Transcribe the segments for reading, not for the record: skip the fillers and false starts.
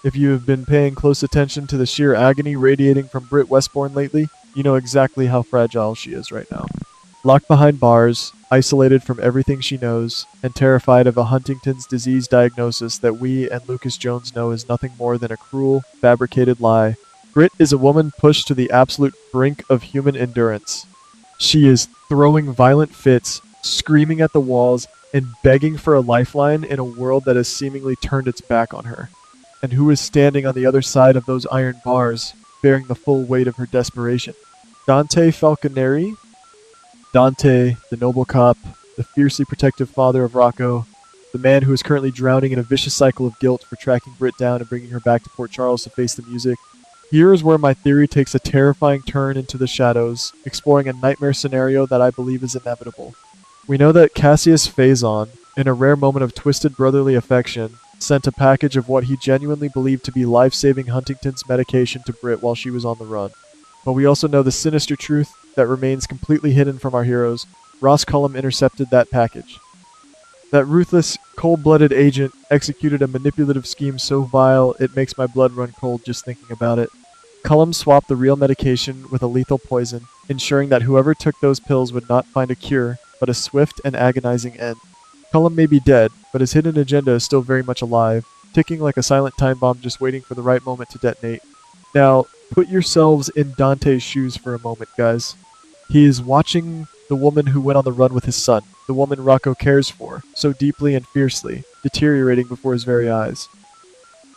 If you have been paying close attention to the sheer agony radiating from Britt Westbourne lately, you know exactly how fragile she is right now. Locked behind bars, isolated from everything she knows, and terrified of a Huntington's disease diagnosis that we and Lucas Jones know is nothing more than a cruel, fabricated lie, Britt is a woman pushed to the absolute brink of human endurance. She is throwing violent fits, screaming at the walls, and begging for a lifeline in a world that has seemingly turned its back on her. And who is standing on the other side of those iron bars, bearing the full weight of her desperation? Dante Falconeri? Dante, the noble cop, the fiercely protective father of Rocco, the man who is currently drowning in a vicious cycle of guilt for tracking Britt down and bringing her back to Port Charles to face the music. Here is where my theory takes a terrifying turn into the shadows, exploring a nightmare scenario that I believe is inevitable. We know that Cassius Faison, in a rare moment of twisted brotherly affection, sent a package of what he genuinely believed to be life-saving Huntington's medication to Britt while she was on the run. But we also know the sinister truth that remains completely hidden from our heroes. Ross Cullum intercepted that package. That ruthless, cold-blooded agent executed a manipulative scheme so vile it makes my blood run cold just thinking about it. Cullum swapped the real medication with a lethal poison, ensuring that whoever took those pills would not find a cure, but a swift and agonizing end. Cullum may be dead, but his hidden agenda is still very much alive, ticking like a silent time bomb just waiting for the right moment to detonate. Now, put yourselves in Dante's shoes for a moment, guys. He is watching the woman who went on the run with his son, the woman Rocco cares for, so deeply and fiercely, deteriorating before his very eyes.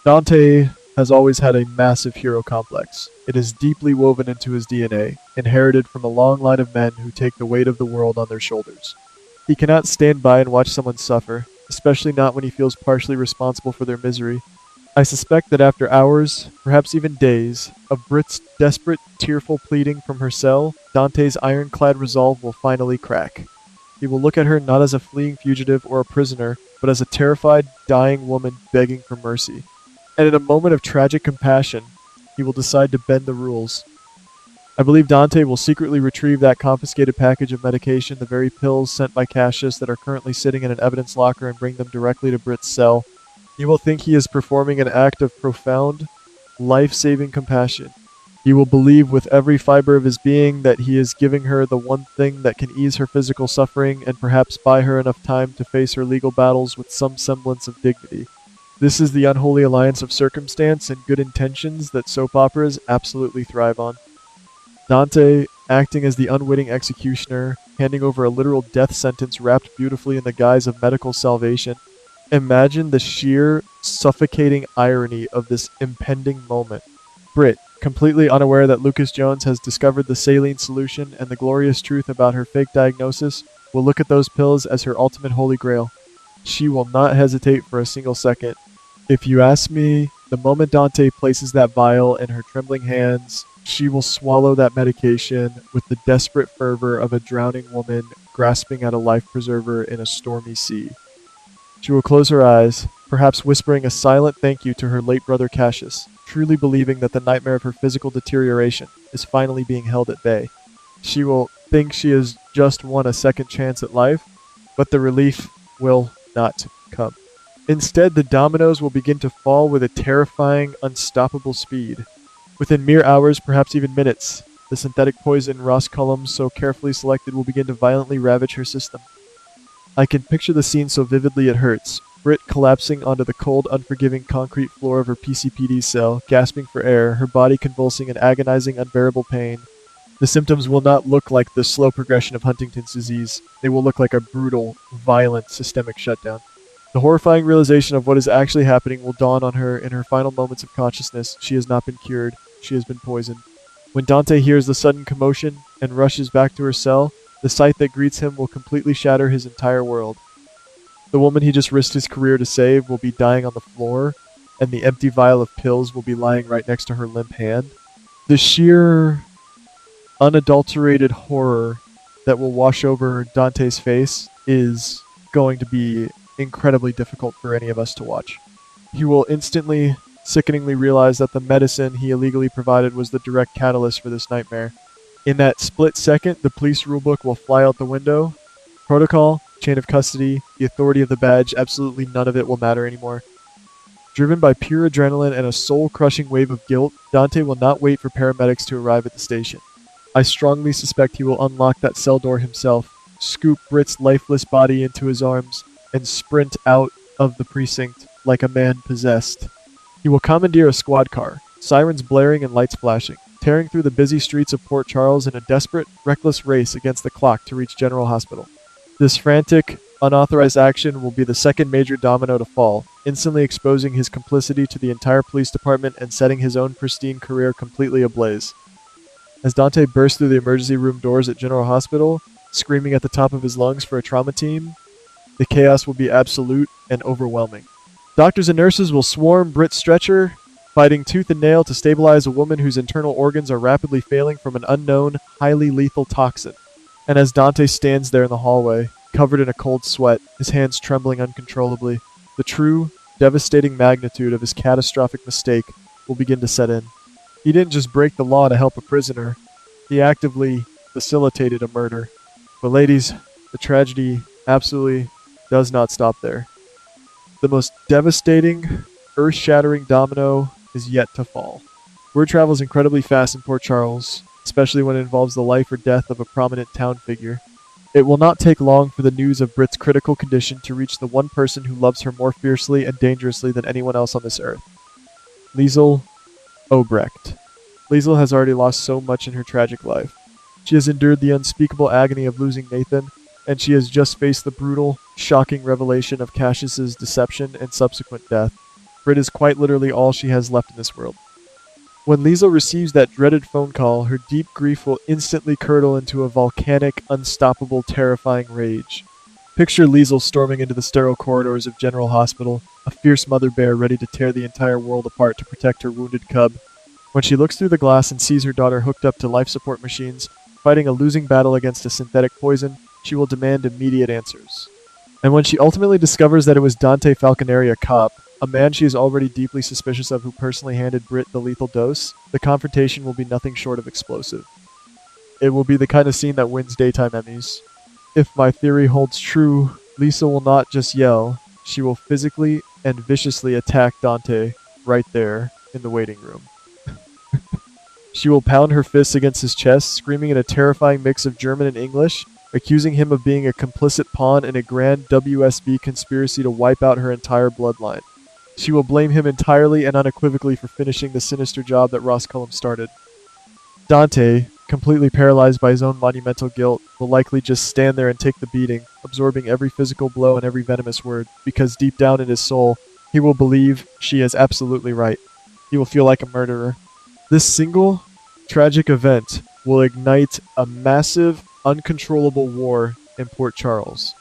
Dante has always had a massive hero complex. It is deeply woven into his DNA, inherited from a long line of men who take the weight of the world on their shoulders. He cannot stand by and watch someone suffer, especially not when he feels partially responsible for their misery. I suspect that after hours, perhaps even days, of Britt's desperate, tearful pleading from her cell, Dante's ironclad resolve will finally crack. He will look at her not as a fleeing fugitive or a prisoner, but as a terrified, dying woman begging for mercy. And in a moment of tragic compassion, he will decide to bend the rules. I believe Dante will secretly retrieve that confiscated package of medication, the very pills sent by Cassius that are currently sitting in an evidence locker, and bring them directly to Britt's cell. He will think he is performing an act of profound, life-saving compassion. He will believe with every fiber of his being that he is giving her the one thing that can ease her physical suffering and perhaps buy her enough time to face her legal battles with some semblance of dignity. This is the unholy alliance of circumstance and good intentions that soap operas absolutely thrive on. Dante, acting as the unwitting executioner, handing over a literal death sentence wrapped beautifully in the guise of medical salvation. Imagine the sheer, suffocating irony of this impending moment. Britt, completely unaware that Lucas Jones has discovered the saline solution and the glorious truth about her fake diagnosis, will look at those pills as her ultimate holy grail. She will not hesitate for a single second. If you ask me, the moment Dante places that vial in her trembling hands, she will swallow that medication with the desperate fervor of a drowning woman grasping at a life preserver in a stormy sea. She will close her eyes, perhaps whispering a silent thank you to her late brother Cassius, truly believing that the nightmare of her physical deterioration is finally being held at bay. She will think she has just won a second chance at life, but the relief will not come. Instead, the dominoes will begin to fall with a terrifying, unstoppable speed. Within mere hours, perhaps even minutes, the synthetic poison Ross Cullum so carefully selected will begin to violently ravage her system. I can picture the scene so vividly it hurts. Britt collapsing onto the cold, unforgiving concrete floor of her PCPD cell, gasping for air, her body convulsing in agonizing, unbearable pain. The symptoms will not look like the slow progression of Huntington's disease. They will look like a brutal, violent, systemic shutdown. The horrifying realization of what is actually happening will dawn on her in her final moments of consciousness. She has not been cured. She has been poisoned. When Dante hears the sudden commotion and rushes back to her cell, the sight that greets him will completely shatter his entire world. The woman he just risked his career to save will be dying on the floor, and the empty vial of pills will be lying right next to her limp hand. The sheer, unadulterated horror that will wash over Dante's face is going to be incredibly difficult for any of us to watch. He will instantly, sickeningly realize that the medicine he illegally provided was the direct catalyst for this nightmare. In that split second, the police rulebook will fly out the window. Protocol, chain of custody, the authority of the badge, absolutely none of it will matter anymore. Driven by pure adrenaline and a soul-crushing wave of guilt, Dante will not wait for paramedics to arrive at the station. I strongly suspect he will unlock that cell door himself, scoop Britt's lifeless body into his arms, and sprint out of the precinct like a man possessed. He will commandeer a squad car, sirens blaring and lights flashing, tearing through the busy streets of Port Charles in a desperate, reckless race against the clock to reach General Hospital. This frantic, unauthorized action will be the second major domino to fall, instantly exposing his complicity to the entire police department and setting his own pristine career completely ablaze. As Dante bursts through the emergency room doors at General Hospital, screaming at the top of his lungs for a trauma team, the chaos will be absolute and overwhelming. Doctors and nurses will swarm Britt's stretcher, fighting tooth and nail to stabilize a woman whose internal organs are rapidly failing from an unknown, highly lethal toxin. And as Dante stands there in the hallway, covered in a cold sweat, his hands trembling uncontrollably, the true, devastating magnitude of his catastrophic mistake will begin to set in. He didn't just break the law to help a prisoner, he actively facilitated a murder. But ladies, the tragedy absolutely does not stop there. The most devastating, earth-shattering domino is yet to fall. Word travels incredibly fast in Port Charles, especially when it involves the life or death of a prominent town figure. It will not take long for the news of Britt's critical condition to reach the one person who loves her more fiercely and dangerously than anyone else on this earth. Liesl Obrecht. Liesl has already lost so much in her tragic life. She has endured the unspeakable agony of losing Nathan, and she has just faced the brutal, shocking revelation of Cassius's deception and subsequent death. Britt is quite literally all she has left in this world. When Liesl receives that dreaded phone call, her deep grief will instantly curdle into a volcanic, unstoppable, terrifying rage. Picture Liesl storming into the sterile corridors of General Hospital, a fierce mother bear ready to tear the entire world apart to protect her wounded cub. When she looks through the glass and sees her daughter hooked up to life support machines, fighting a losing battle against a synthetic poison, she will demand immediate answers. And when she ultimately discovers that it was Dante Falconeri, a cop, a man she is already deeply suspicious of who personally handed Britt the lethal dose, the confrontation will be nothing short of explosive. It will be the kind of scene that wins daytime Emmys. If my theory holds true, Liesl will not just yell, she will physically and viciously attack Dante right there in the waiting room. She will pound her fists against his chest, screaming in a terrifying mix of German and English, accusing him of being a complicit pawn in a grand WSB conspiracy to wipe out her entire bloodline. She will blame him entirely and unequivocally for finishing the sinister job that Ross Cullum started. Dante, completely paralyzed by his own monumental guilt, will likely just stand there and take the beating, absorbing every physical blow and every venomous word, because deep down in his soul, he will believe she is absolutely right. He will feel like a murderer. This single, tragic event will ignite a massive, uncontrollable war in Port Charles.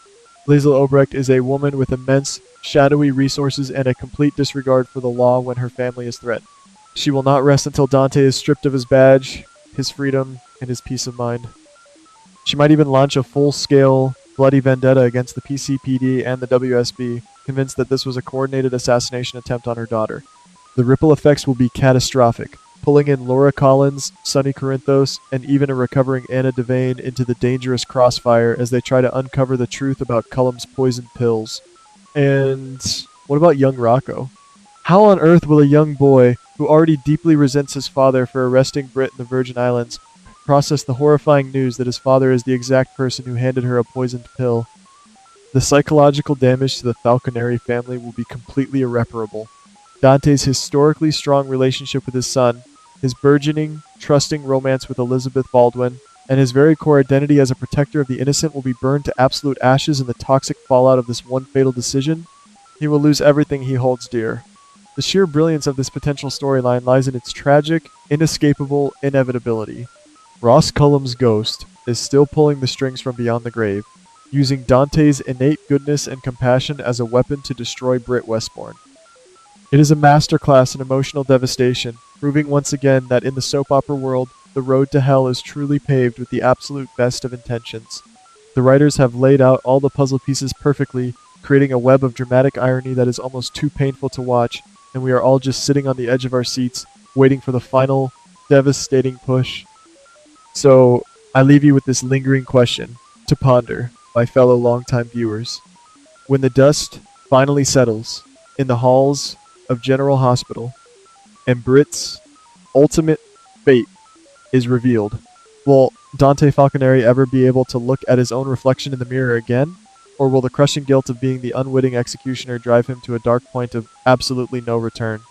Liesl Obrecht is a woman with immense, shadowy resources and a complete disregard for the law when her family is threatened. She will not rest until Dante is stripped of his badge, his freedom, and his peace of mind. She might even launch a full-scale, bloody vendetta against the PCPD and the WSB, convinced that this was a coordinated assassination attempt on her daughter. The ripple effects will be catastrophic, pulling in Laura Collins, Sonny Corinthos, and even a recovering Anna Devane into the dangerous crossfire as they try to uncover the truth about Cullum's poisoned pills. And what about young Rocco? How on earth will a young boy, who already deeply resents his father for arresting Britt in the Virgin Islands, process the horrifying news that his father is the exact person who handed her a poisoned pill? The psychological damage to the Falconeri family will be completely irreparable. Dante's historically strong relationship with his son, his burgeoning, trusting romance with Elizabeth Baldwin, and his very core identity as a protector of the innocent will be burned to absolute ashes in the toxic fallout of this one fatal decision. He will lose everything he holds dear. The sheer brilliance of this potential storyline lies in its tragic, inescapable inevitability. Ross Cullum's ghost is still pulling the strings from beyond the grave, using Dante's innate goodness and compassion as a weapon to destroy Britt Westbourne. It is a masterclass in emotional devastation, proving once again that in the soap opera world, the road to hell is truly paved with the absolute best of intentions. The writers have laid out all the puzzle pieces perfectly, creating a web of dramatic irony that is almost too painful to watch, and we are all just sitting on the edge of our seats, waiting for the final, devastating push. So, I leave you with this lingering question to ponder, my fellow longtime viewers. When the dust finally settles, in the halls of General Hospital, and Britt's ultimate fate is revealed. Will Dante Falconeri ever be able to look at his own reflection in the mirror again? Or will the crushing guilt of being the unwitting executioner drive him to a dark point of absolutely no return?